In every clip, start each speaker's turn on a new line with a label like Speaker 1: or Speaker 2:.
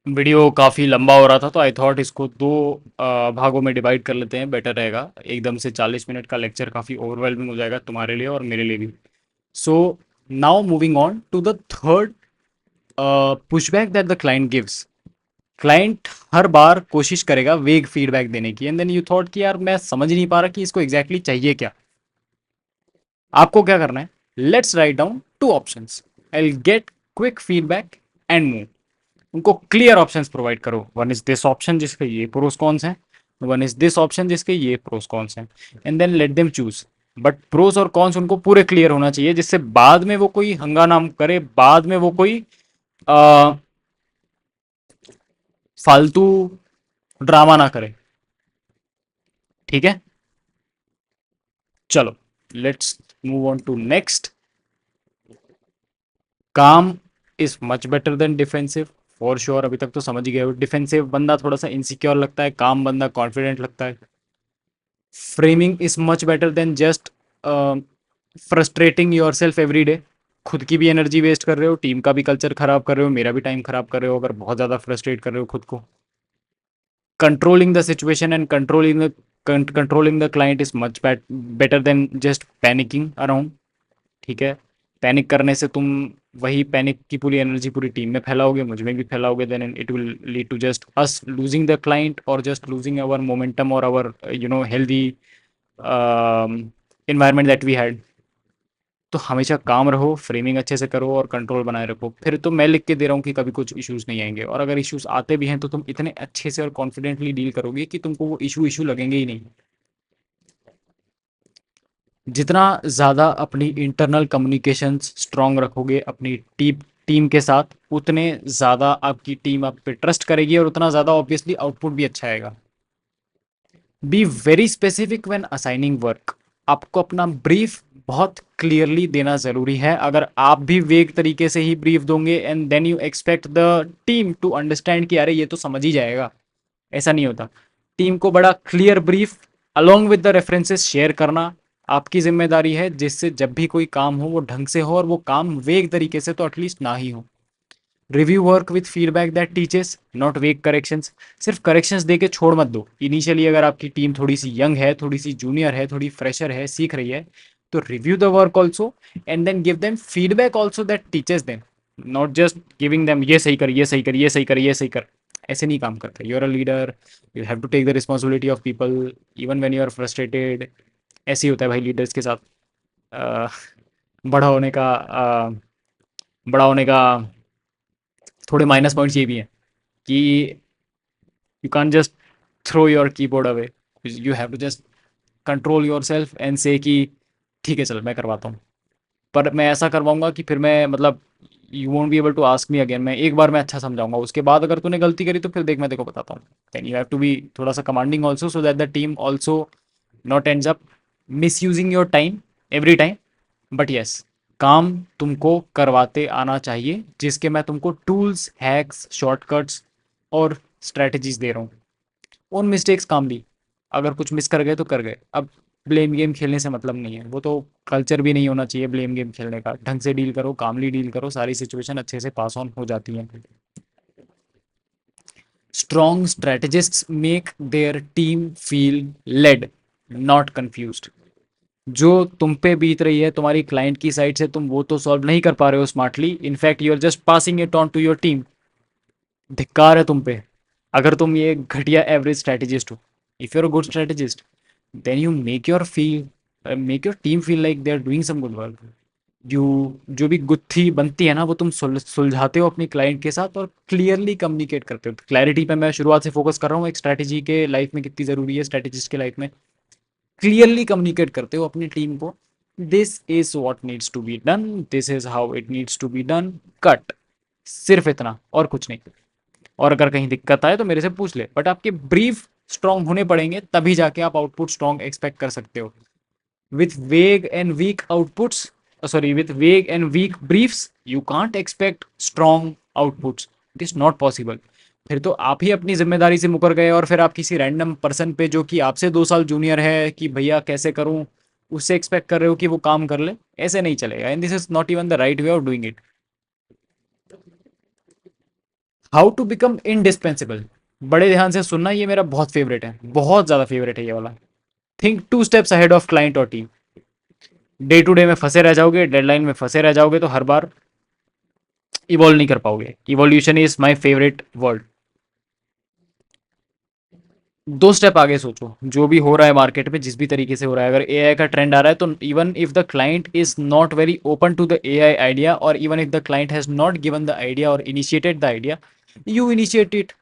Speaker 1: Video काफ़ी लंबा हो रहा था तो आई थॉट इसको दो भागों में डिवाइड कर लेते हैं, बेटर रहेगा। एकदम से 40 मिनट का लेक्चर काफ़ी ओवरवेलमिंग हो जाएगा तुम्हारे लिए और मेरे लिए भी। So now moving on to the third pushback that the client gives. Client हर बार कोशिश करेगा वेग फीडबैक देने की, एंड देन यू थॉट कि यार मैं समझ नहीं पा रहा कि इसको एग्जैक्टली exactly चाहिए क्या। आपको क्या करना है? Let's write down two options. I get quick feedback and move. उनको क्लियर ऑप्शंस प्रोवाइड करो। वन इज दिस ऑप्शन जिसके ये प्रोस कॉन्स हैं, वन इज दिस ऑप्शन जिसके ये प्रोस कॉन्स हैं, and then let them choose. But pros और cons उनको पूरे क्लियर होना चाहिए, जिससे बाद में वो कोई हंगामा करे, बाद में वो कोई आ, फालतू ड्रामा ना करे। ठीक है, चलो let's move on to next. Calm is much better than defensive, for sure. अभी तक तो समझ ही गए हो। डिफेंसिव बंदा थोड़ा सा इनसिक्योर लगता है, काम बंदा कॉन्फिडेंट लगता है। Framing is much better then just frustrating your self every day. खुद की भी एनर्जी वेस्ट कर रहे हो, टीम का भी कल्चर खराब कर रहे हो, मेरा भी टाइम खराब कर रहे हो अगर बहुत ज़्यादा फ्रस्ट्रेट कर रहे हो खुद को। Controlling the situation and controlling the client is much better then just panicking around. ठीक है, पैनिक करने से तुम वही पैनिक की पूरी एनर्जी पूरी टीम में फैलाओगे, मुझ में भी फैलाओगे, then it will lead to just us losing the client और जस्ट लूजिंग आवर मोमेंटम और our healthy environment that we had. तो हमेशा काम रहो, फ्रेमिंग अच्छे से करो और कंट्रोल बनाए रखो। फिर तो मैं लिख के दे रहा हूँ कि कभी कुछ इश्यूज नहीं आएंगे, और अगर इश्यूज आते भी हैं तो तुम इतने अच्छे से और कॉन्फिडेंटली डील करोगे कि तुमको वो इशू इशू लगेंगे ही नहीं। जितना ज़्यादा अपनी इंटरनल कम्युनिकेशंस स्ट्रांग रखोगे अपनी टीम टीम के साथ, उतने ज़्यादा आपकी टीम आप पे ट्रस्ट करेगी और उतना ज़्यादा ऑब्वियसली आउटपुट भी अच्छा आएगा। Be very specific when assigning work. आपको अपना ब्रीफ बहुत क्लियरली देना ज़रूरी है। अगर आप भी वेग तरीके से ही ब्रीफ दोगे and then you expect the team to understand कि अरे ये तो समझ ही जाएगा, ऐसा नहीं होता। टीम को बड़ा clear brief along with the references share करना आपकी जिम्मेदारी है, जिससे जब भी कोई काम हो वो ढंग से हो, और वो काम वेग तरीके से तो एटलीस्ट ना ही हो। Review work with feedback that teaches, not वेग करेक्शंस। सिर्फ करेक्शंस दे के छोड़ मत दो। इनिशियली अगर आपकी टीम थोड़ी सी यंग है, थोड़ी सी जूनियर है, थोड़ी फ्रेशर है, सीख रही है, तो review the work also and then give them feedback also that teaches them. Not just giving them ये सही कर, ये सही कर, ये सही कर, ये सही कर। ऐसे नहीं काम करता। You are a leader, you have to take the responsibility of people even when you are frustrated. ऐसे ही होता है भाई लीडर्स के साथ। अ, बड़ा होने का बड़ा होने का थोड़े माइनस पॉइंट्स ये भी हैं कि you can't just throw your keyboard away. You have to just control your self and say कि ठीक है चल मैं करवाता हूँ। पर मैं ऐसा करवाऊंगा कि फिर मैं मतलब you won't be able to ask me again. मैं एक बार मैं अच्छा समझाऊंगा, उसके बाद अगर तूने गलती करी तो फिर देख मैं तेरे को बताता हूँ। Then you have to be थोड़ा सा commanding also so that the team also not ends up misusing your time every time. But yes, काम तुमको करवाते आना चाहिए, जिसके मैं तुमको टूल्स, हैक्स, शॉर्टकट्स और स्ट्रेटजीज दे रहा हूँ। उन मिस्टेक्स काम ली। अगर कुछ मिस कर गए तो कर गए। अब ब्लेम गेम खेलने से मतलब नहीं है, वो तो कल्चर भी नहीं होना चाहिए ब्लेम गेम खेलने का। ढंग से डील करो, कामली डील करो, सारी सिचुएशन अच्छे से पास ऑन हो जाती हैं। Strong strategists make their team feel led, not confused. जो तुम पे बीत रही है तुम्हारी क्लाइंट की साइड से, तुम वो तो सॉल्व नहीं कर पा रहे हो smartly, in fact you are just passing it on to your team. धिक्कार है तुम पे अगर तुम ये घटिया एवरेज स्ट्रेटेजिस्ट हो। If you are a good strategist, then you make your team feel like they are doing some good work. You जो भी गुत्थी बनती है ना, वो तुम सुलझाते हो अपनी क्लाइंट के साथ और क्लियरली कम्युनिकेट करते हो। क्लैरिटी पे मैं शुरुआत से फोकस कर रहा हूँ। एक स्ट्रैटेजी के लाइफ में कितनी ज़रूरी है, स्ट्रैटेजिस्ट के लाइफ में। क्लियरली कम्युनिकेट करते हो अपनी टीम को, this is what needs to be done, this is how it needs to be done, cut. सिर्फ इतना और कुछ नहीं। और अगर कहीं दिक्कत आए तो मेरे से पूछ ले, बट आपके ब्रीफ स्ट्रांग होने पड़ेंगे, तभी जाके आप आउटपुट स्ट्रांग एक्सपेक्ट कर सकते हो। With vague and weak outputs, sorry, with vague and weak briefs you can't expect strong outputs. It is not possible. फिर तो आप ही अपनी जिम्मेदारी से मुकर गए और फिर आप किसी रैंडम पर्सन पे जो कि आपसे 2 साल जूनियर है कि भैया कैसे करूं, उससे एक्सपेक्ट कर रहे हो कि वो काम कर ले। ऐसे नहीं चलेगा, and this is not even the right way of doing it. How to become indispensable. बड़े ध्यान से सुनना, ये मेरा बहुत फेवरेट है, बहुत ज़्यादा फेवरेट है ये वाला। Think 2 steps ahead of client और टीम। डे टू डे में फंसे रह जाओगे, डेडलाइन में फंसे रह जाओगे, तो हर बार इवॉल्व नहीं कर पाओगे। Evolution is my favourite word. 2 step आगे सोचो, जो भी हो रहा है मार्केट में, जिस भी तरीके से हो रहा है, अगर एआई का ट्रेंड आ रहा है, तो even if the client is not very open to the AI idea, और even if the client has not given the idea और initiated the idea, you initiate it.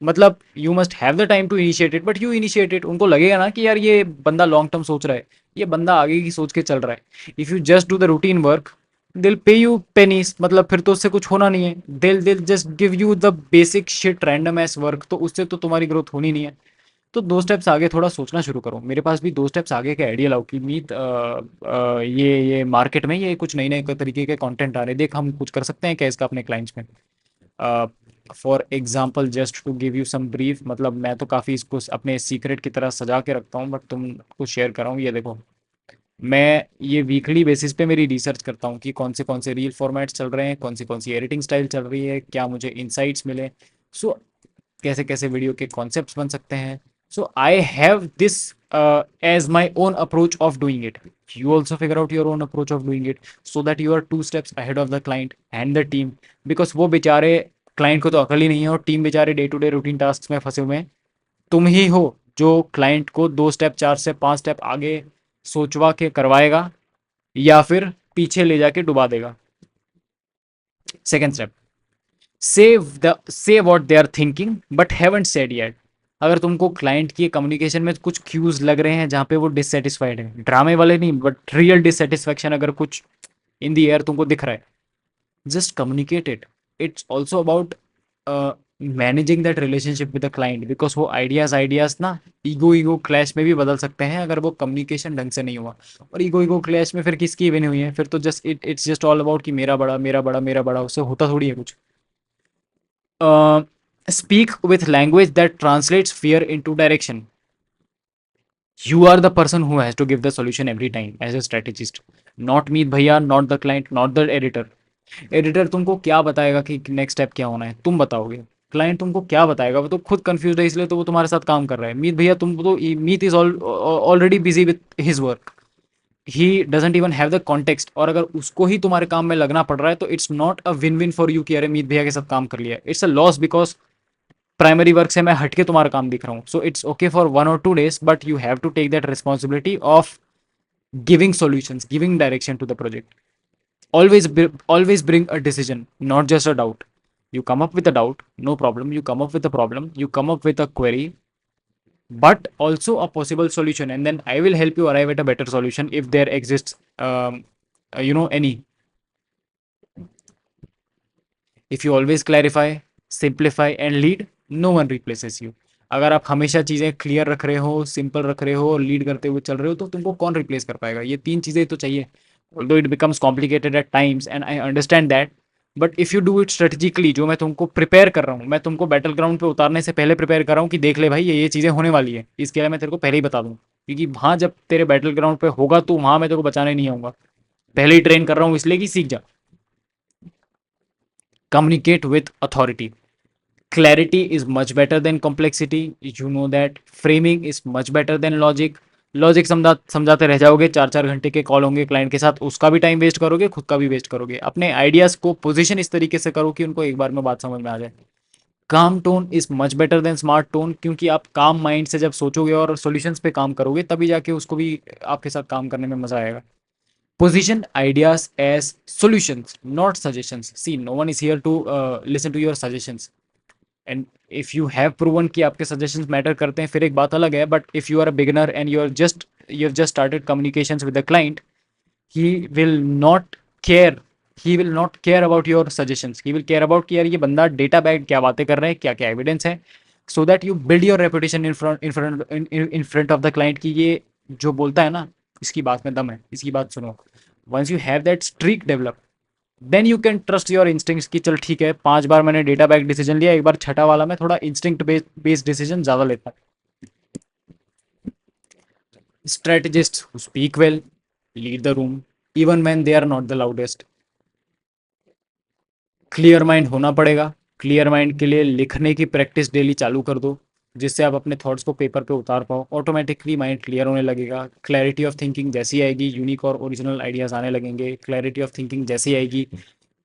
Speaker 1: मतलब you must have the time to initiate it, but you initiate it. उनको लगेगा ना कि यार ये बंदा लॉन्ग टर्म सोच रहा है, ये बंदा आगे की सोच के चल रहा है। If you just do the routine work, दिल पे यू पेनीस, मतलब फिर तो उससे कुछ होना नहीं है। दिल just give you the basic shit random S work, तो उससे तो तुम्हारी ग्रोथ होनी नहीं है। तो 2 स्टेप्स आगे थोड़ा सोचना शुरू करो। मेरे पास भी 2 स्टेप्स आगे के आइडिया लाओ कि मीत ये मार्केट में ये कुछ नए नए तरीके के कंटेंट आ रहे हैं, देख हम कुछ कर सकते हैं क्या इसका अपने क्लाइंट्स में। For example, just to give you some brief, मतलब मैं तो काफ़ी इसको अपने सीक्रेट की तरह सजा के रखता हूँ, बट तुमको शेयर कर रहा हूँ। ये देखो, मैं ये वीकली बेसिस पे मेरी रिसर्च करता हूँ कि कौन से रील फॉर्मेट्स चल रहे हैं, कौन सी एडिटिंग स्टाइल चल रही है, क्या मुझे इंसाइट्स मिले। सो कैसे कैसे वीडियो के कॉन्सेप्ट्स बन सकते हैं। So I have this as my own approach of doing it. You also figure out your own approach of doing it, so that you are 2 steps ahead of the client and the team. Because वो बेचारे, client को तो अकल ही नहीं है, और team बेचारे day to day routine task में फंसे हुए हैं। तुम ही हो जो क्लाइंट को 2 स्टेप 4 से 5 स्टेप आगे सोचवा के करवाएगा, या फिर पीछे ले जाके डुबा देगा। Second step, say what they are thinking but haven't said yet. अगर तुमको क्लाइंट की कम्युनिकेशन में कुछ क्यूज लग रहे हैं जहाँ पे वो डिससेटिस्फाइड है, ड्रामे वाले नहीं बट रियल डिससेटिस्फैक्शन, अगर कुछ इन दी एयर तुमको दिख रहा है, just communicate it. It's also about managing that relationship with the client, because वो आइडियाज ना ईगो क्लैश में भी बदल सकते हैं अगर वो कम्युनिकेशन ढंग से नहीं हुआ। और ईगो क्लैश में फिर किसकी विन हुई है, फिर तो just it's just all about कि मेरा बड़ा मेरा बड़ा मेरा बड़ा, उससे होता थोड़ी है कुछ। Speak with language that translates fear into direction. You are the person who has to give the solution every time as a strategist. Not me भैया, not the client, not the editor. Editor तुमको क्या बताएगा कि next step क्या होना है, तुम बताओगे। क्लाइंट तुमको क्या बताएगा, वो तो खुद कंफ्यूज है, इसलिए तो वो तुम्हारे साथ काम कर रहा है। मीत भैया, तुम तो, Meet is already busy with his work, he doesn't even have the context. और अगर उसको ही तुम्हारे काम में लगना पड़ रहा है, तो it's not a win win for you कि अरे मीत भैया के साथ काम कर लिया, it's a loss, because primary work से मैं हटके तुम्हारा काम दिख रहा हूँ। So it's okay for 1 or 2 days, but you have to take that responsibility of giving solutions, giving direction to the project. Always bring a decision, not just a doubt. You come up with a doubt, no problem. You come up with a problem, you come up with a query, but also a possible solution, and then I will help you arrive at a better solution if there exists any. If you always clarify, simplify and lead, no one replaces you. अगर आप हमेशा चीज़ें clear रख रहे हो, simple रख रहे हो और लीड करते हुए चल रहे हो, तो तुमको कौन रिप्लेस कर पाएगा। ये 3 चीज़ें तो चाहिए। Although it becomes complicated at times and I understand that, but if you do it strategically, जो मैं तुमको प्रिपेयर कर रहा हूँ, मैं तुमको बैटल ग्राउंड पे उतारने से पहले प्रिपेयर कर रहा हूँ कि देख ले भाई, ये चीज़ें होने वाली है, इसके लिए मैं तेरे को पहले ही बता दूँ। क्योंकि वहाँ जब तेरे बैटल ग्राउंड पे होगा, तो वहाँ मैं तेरे को बचाने नहीं आऊँगा। पहले ही ट्रेन कर रहा हूँ इसलिए कि सीख जा। Communicate with authority. Clarity is much better than complexity. You know that. Framing is much better than logic. Logic समझाते रह जाओगे, 4 4 घंटे के कॉल होंगे क्लाइंट के साथ, उसका भी टाइम वेस्ट करोगे, खुद का भी वेस्ट करोगे। अपने आइडियाज़ को पोजीशन इस तरीके से करो कि उनको एक बार में बात समझ में आ जाए। काम tone is much better then smart tone, क्योंकि आप काम माइंड से जब सोचोगे और सॉल्यूशंस पे काम करोगे, तभी जाके उसको भी आपके साथ काम करने में मजा आएगा। Position ideas as solutions, not suggestions. See, no one is here to listen to your suggestions. And if you have proven कि आपके सजेशंस मैटर करते हैं, फिर एक बात अलग है। But if you are a beginner and you have just started communications with the client, he will not care, he will not care about your suggestions. He will care about कि यार ये बंदा डेटा बैग क्या बातें कर रहे हैं, क्या क्या एविडेंस है। सो that you build your reputation in front of the client, कि ये जो बोलता है ना, इसकी बात में दम है, इसकी बात सुनो। Once you have that streak develop, then you can trust your instincts कि चल ठीक है, 5 बार मैंने डेटा बैक डिसीजन लिया, एक बार छठा वाला मैं थोड़ा इंस्टिंक्ट बेस्ड डिसीजन ज़्यादा लेता हूँ। Strategist who speak well lead the room even when they are not the loudest. Clear mind होना पड़ेगा, क्लियर माइंड के लिए लिखने की प्रैक्टिस डेली चालू कर दो, जिससे आप अपने थॉट्स को पेपर पे उतार पाओ। ऑटोमेटिकली माइंड क्लियर होने लगेगा। क्लैरिटी ऑफ थिंकिंग जैसी आएगी, यूनिक और ओरिजिनल आइडियाज़ आने लगेंगे। क्लैरिटी ऑफ थिंकिंग जैसी आएगी,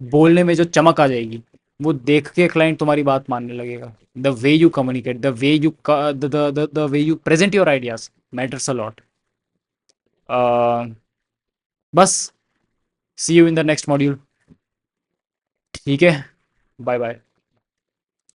Speaker 1: बोलने में जो चमक आ जाएगी, वो देख के क्लाइंट तुम्हारी बात मानने लगेगा। The way you communicate, the way you the way you present your ideas matters a lot. बस, see you in the next module. ठीक है, बाय बाय।